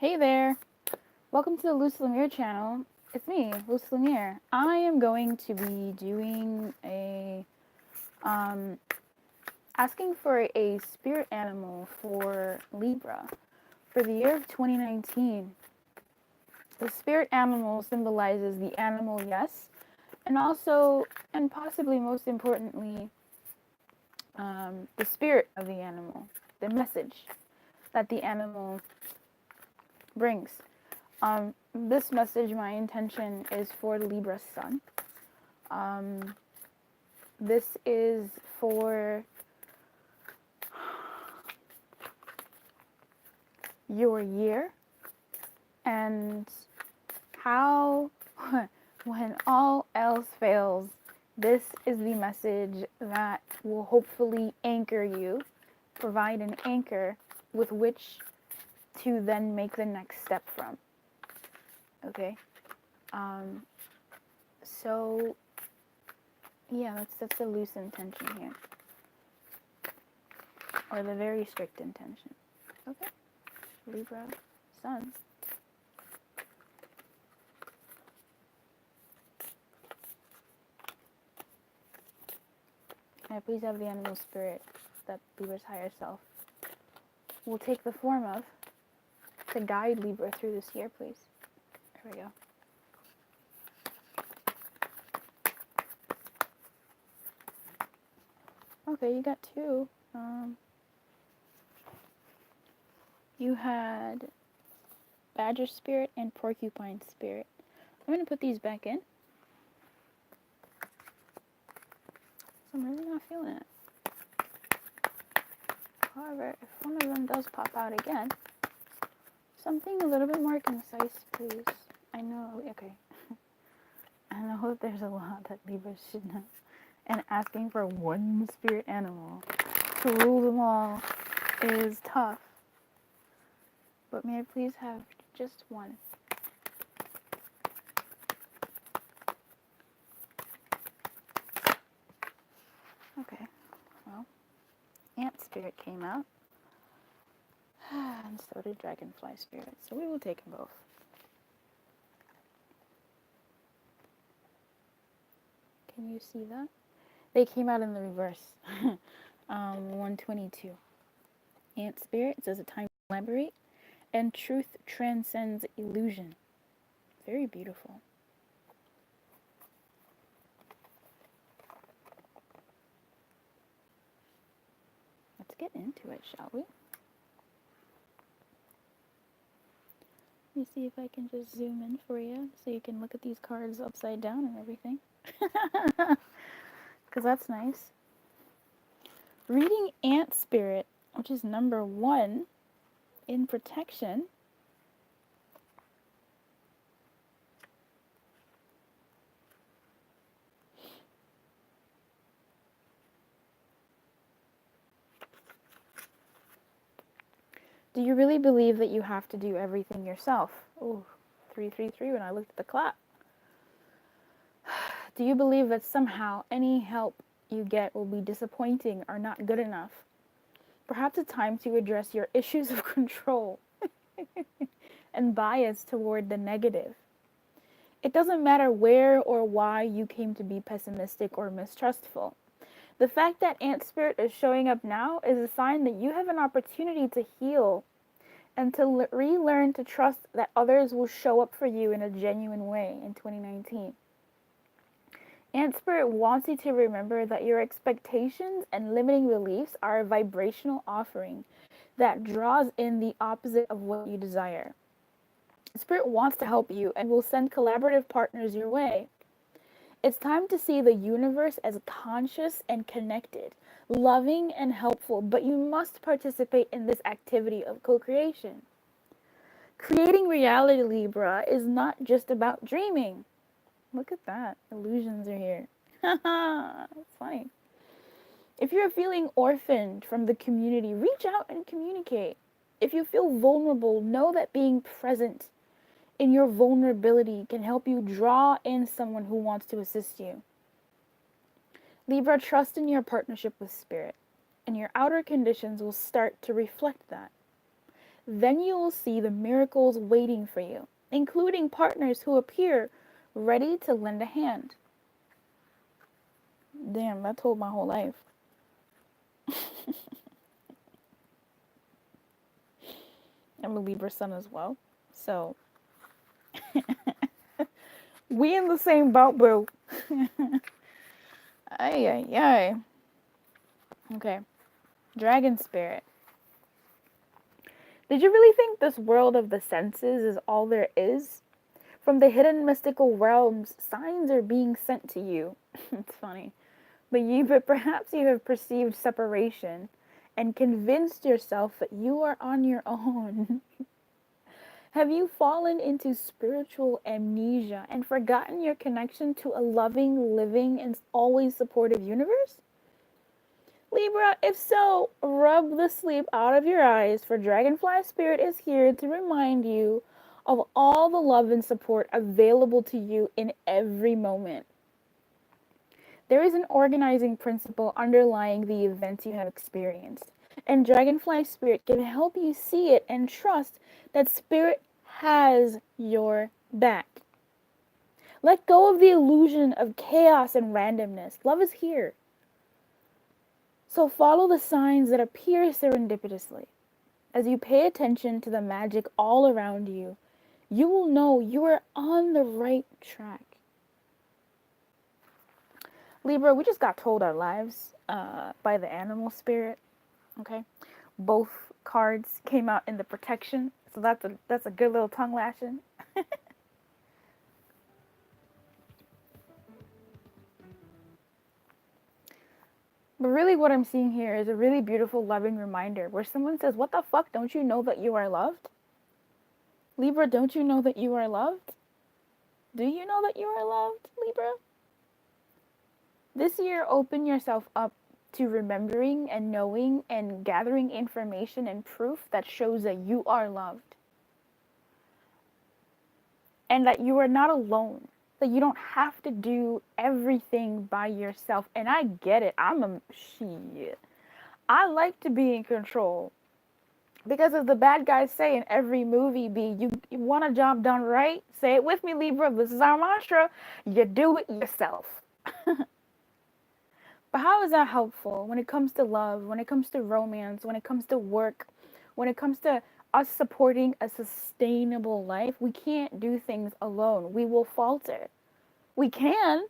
Hey there! Welcome to the Lumiere channel. It's me, Lumiere. I am going to be doing asking for a spirit animal for Libra for the year of 2019. The spirit animal symbolizes the animal, yes, and also, and possibly most importantly, the spirit of the animal, the message that the animal brings. This message, my intention is for Libra Sun. This is for your year and how, when all else fails, this is the message that will hopefully anchor you, provide an anchor with which to then make the next step from. Okay? So, yeah, that's the loose intention here. Or the very strict intention. Okay? Libra Sun. Can I please have the animal spirit that Libra's higher self will take the form of to guide Libra through this year, please? There we go. Okay, you got two. You had Badger Spirit and Porcupine Spirit. I'm going to put these back in. I'm really not feeling it. However, if one of them does pop out again, something a little bit more concise, please. I know, okay. I know that there's a lot that Libras should know. And asking for one spirit animal to rule them all is tough. But may I please have just one? Okay, well, Ant Spirit came out. And so did Dragonfly Spirit. So we will take them both. Can you see that? They came out in the reverse. 122. Ant Spirit says a time to elaborate, and truth transcends illusion. Very beautiful. Let's get into it, shall we? Let me see if I can just zoom in for you so you can look at these cards upside down and everything. Because that's nice. Reading Ant Spirit, which is number 1 in protection. Do you really believe that you have to do everything yourself? Ooh, 333 when I looked at the clock. Do you believe that somehow any help you get will be disappointing or not good enough? Perhaps it's time to address your issues of control and bias toward the negative. It doesn't matter where or why you came to be pessimistic or mistrustful. The fact that Ant Spirit is showing up now is a sign that you have an opportunity to heal and to relearn to trust that others will show up for you in a genuine way in 2019. Ant Spirit wants you to remember that your expectations and limiting beliefs are a vibrational offering that draws in the opposite of what you desire. Spirit wants to help you and will send collaborative partners your way. It's time to see the universe as conscious and connected, loving and helpful, but you must participate in this activity of co-creation. Creating reality, Libra, is not just about dreaming. Look at that. Illusions are here. That's funny. If you're feeling orphaned from the community, reach out and communicate. If you feel vulnerable, know that being present in your vulnerability can help you draw in someone who wants to assist you. Libra, trust in your partnership with Spirit, and your outer conditions will start to reflect that. Then you will see the miracles waiting for you, including partners who appear ready to lend a hand. Damn, that told my whole life. I'm a Libra sun as well. So, we in the same boat, boo. Ay, ay, ay. Okay. Dragon spirit. Did you really think this world of the senses is all there is? From the hidden mystical realms, signs are being sent to you. It's funny. But perhaps you have perceived separation and convinced yourself that you are on your own. Have you fallen into spiritual amnesia and forgotten your connection to a loving, living, and always supportive universe? Libra, if so, rub the sleep out of your eyes, for Dragonfly Spirit is here to remind you of all the love and support available to you in every moment. There is an organizing principle underlying the events you have experienced, and Dragonfly Spirit can help you see it and trust that Spirit has your back. Let go of the illusion of chaos and randomness. Love is here. So follow the signs that appear serendipitously. As you pay attention to the magic all around you, you will know you are on the right track. Libra, we just got told our lives by the animal spirit. Okay, both cards came out in the protection, so that's a good little tongue lashing. But really, what I'm seeing here is a really beautiful, loving reminder where someone says, "What the fuck? Don't you know that you are loved?" Libra, don't you know that you are loved? Do you know that you are loved, Libra? This year, open yourself up to remembering and knowing and gathering information and proof that shows that you are loved. And that you are not alone. That you don't have to do everything by yourself. And I get it. Shit. I like to be in control. Because as the bad guys say in every movie, you want a job done right? Say it with me, Libra. This is our mantra. You do it yourself. But how is that helpful when it comes to love, when it comes to romance, when it comes to work, when it comes to us supporting a sustainable life? We can't do things alone. We will falter. We can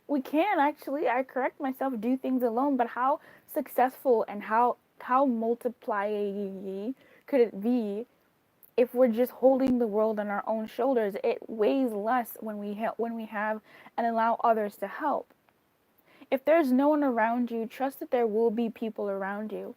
actually, I correct myself, do things alone, but how successful and how multiply could it be if we're just holding the world on our own shoulders? It weighs less when we have and allow others to help. If there's no one around you, trust that there will be people around you.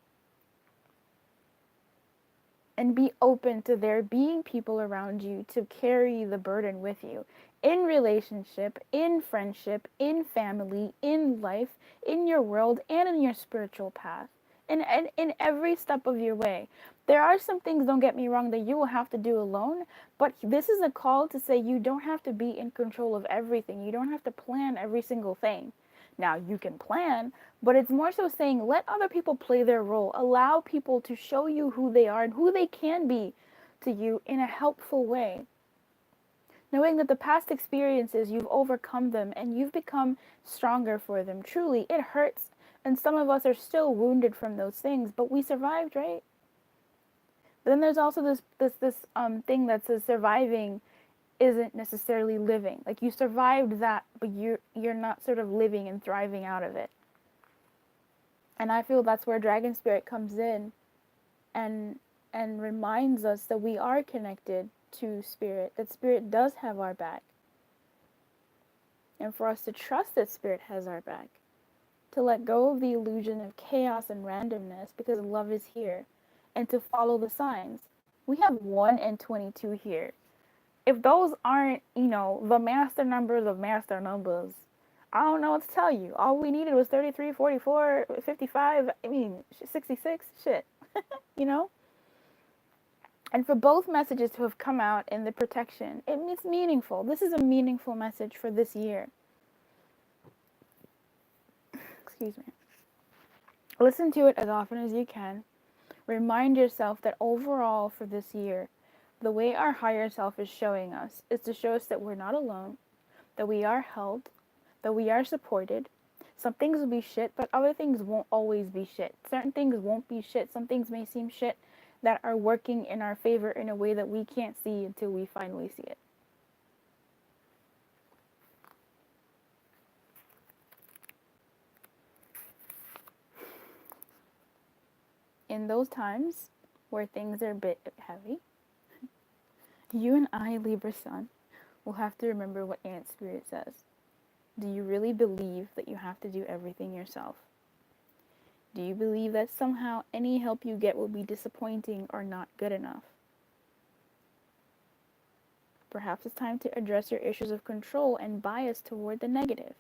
And be open to there being people around you to carry the burden with you. In relationship, in friendship, in family, in life, in your world, and in your spiritual path. And in every step of your way. There are some things, don't get me wrong, that you will have to do alone. But this is a call to say you don't have to be in control of everything. You don't have to plan every single thing. Now, you can plan, but it's more so saying let other people play their role. Allow people to show you who they are and who they can be to you in a helpful way. Knowing that the past experiences, you've overcome them and you've become stronger for them. Truly, it hurts. And some of us are still wounded from those things, but we survived, right? But then there's also this thing that says surviving isn't necessarily living. Like you survived that, but you're not sort of living and thriving out of it. And I feel that's where Dragon Spirit comes in and reminds us that we are connected to Spirit, that Spirit does have our back. And for us to trust that Spirit has our back. To let go of the illusion of chaos and randomness because love is here. And to follow the signs. We have 1 and 22 here. If those aren't, the master numbers of master numbers, I don't know what to tell you. All we needed was 33, 44, 55, 66, shit, And for both messages to have come out in the protection, it's meaningful. This is a meaningful message for this year. Excuse me. Listen to it as often as you can. Remind yourself that overall for this year, the way our higher self is showing us is to show us that we're not alone, that we are held, that we are supported. Some things will be shit, but other things won't always be shit. Certain things won't be shit. Some things may seem shit that are working in our favor in a way that we can't see until we finally see it. In those times where things are a bit heavy, you and I, Libra Sun, will have to remember what Ant Spirit says. Do you really believe that you have to do everything yourself? Do you believe that somehow any help you get will be disappointing or not good enough? Perhaps it's time to address your issues of control and bias toward the negative.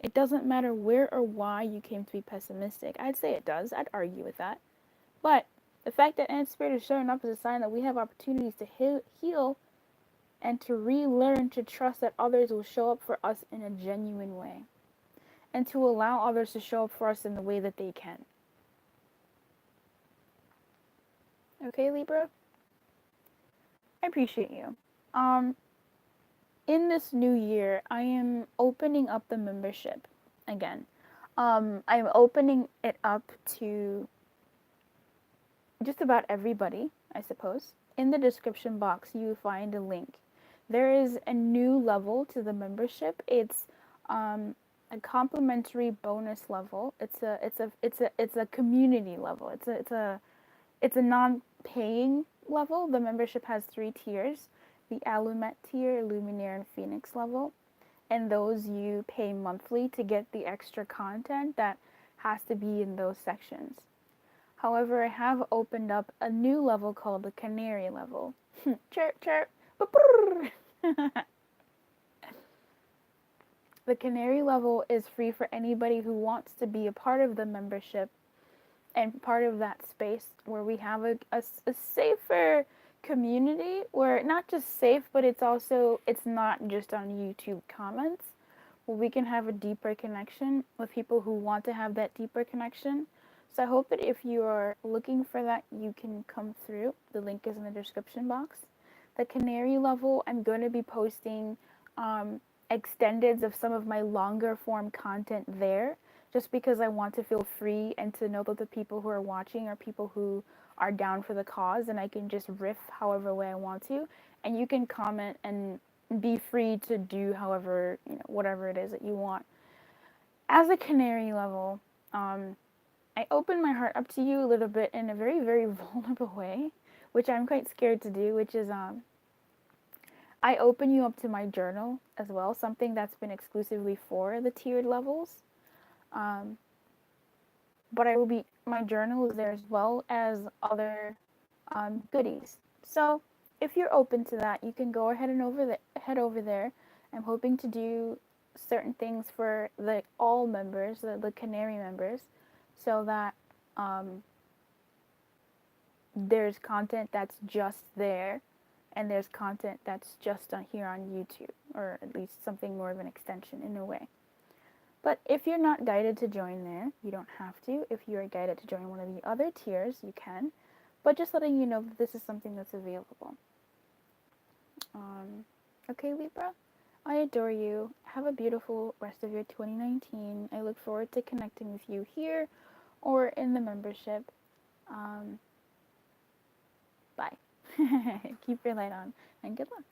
It doesn't matter where or why you came to be pessimistic. I'd say it does. I'd argue with that. But the fact that Ant Spirit is showing up is a sign that we have opportunities to heal and to relearn to trust that others will show up for us in a genuine way. And to allow others to show up for us in the way that they can. Okay, Libra? I appreciate you. In this new year, I am opening up the membership again. I'm opening it up to just about everybody, I suppose. In the description box, you find a link. There is a new level to the membership. It's a complimentary bonus level. It's a community level. It's a non-paying level. The membership has 3 tiers: the Alumet tier, Lumiere, and Phoenix level. And those you pay monthly to get the extra content that has to be in those sections. However, I have opened up a new level called the Canary level. Chirp, chirp. The Canary level is free for anybody who wants to be a part of the membership and part of that space where we have a safer community, where not just safe, but it's not just on YouTube comments, where we can have a deeper connection with people who want to have that deeper connection. So I hope that if you are looking for that, you can come through. The link is in the description box. The Canary level, I'm going to be posting extendeds of some of my longer form content there, just because I want to feel free and to know that the people who are watching are people who are down for the cause, and I can just riff however way I want to, and you can comment and be free to do however, whatever it is that you want. As a Canary level, I open my heart up to you a little bit in a very, very vulnerable way, which I'm quite scared to do, which is I open you up to my journal as well, something that's been exclusively for the tiered levels. But my journal is there as well as other goodies. So if you're open to that, you can go ahead and head over there. I'm hoping to do certain things for all members, the Canary members, so that there's content that's just there, and there's content that's just here on YouTube, or at least something more of an extension in a way. But if you're not guided to join there, you don't have to. If you are guided to join one of the other tiers, you can. But just letting you know that this is something that's available. Okay, Libra? I adore you. Have a beautiful rest of your 2019. I look forward to connecting with you here or in the membership. Bye. Keep your light on, and good luck.